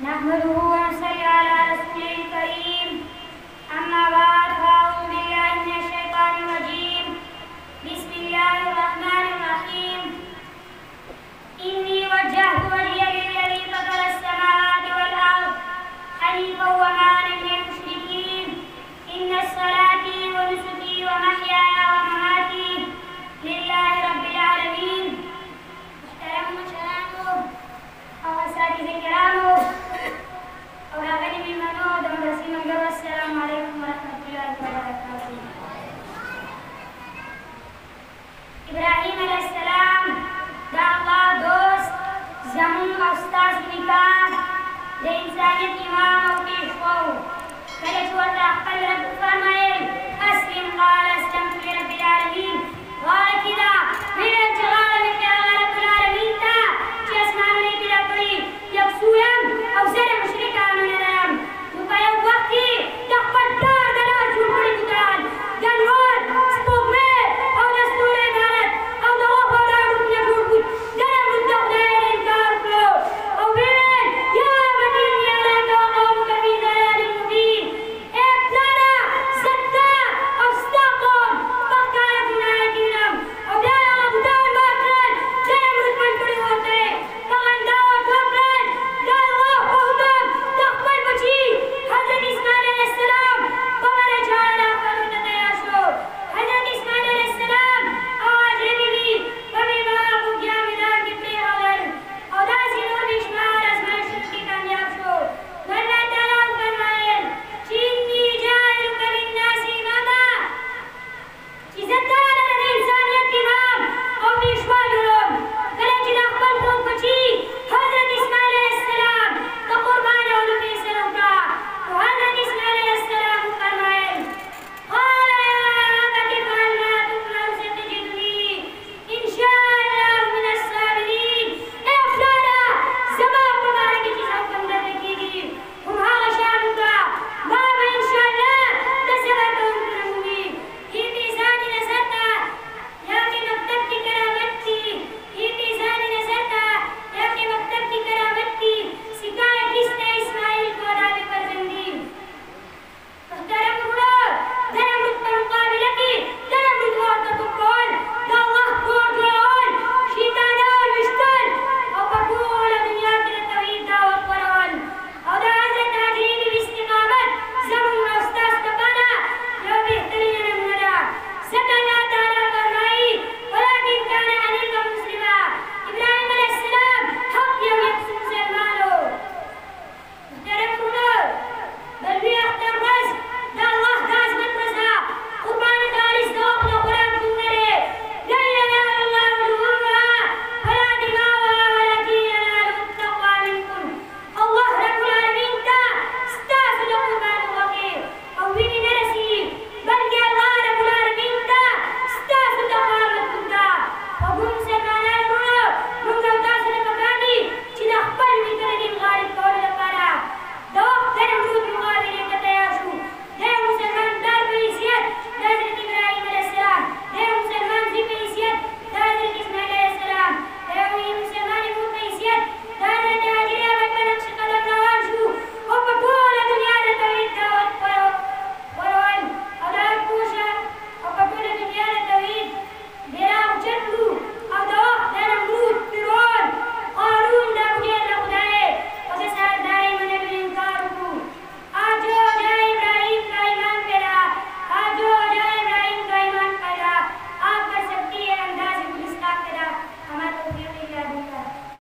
نحمده ونصلي على رسوله الكريم. أما بعد فأعوذ بالله من الشيطان الرجيم. بسم الله الرحمن الرحيم. إني وجهت وجهي للذي فطر السماوات والأرض حنيفا وما أنا من المشركين. إن صلاتي ونسكي ومحياي ومماتي لله رب العالمين. محترم مشاهدو أو أساتذة الكرام أولاغني من منود ومدرسين الجو، السلام عليكم ورحمة الله وبركاته. إبراهيم عليه السلام دا الله دوست زمون أستاذ نکاح د انسانیت امام او پیشوا و. کله چې ورته خپل رب فرمایل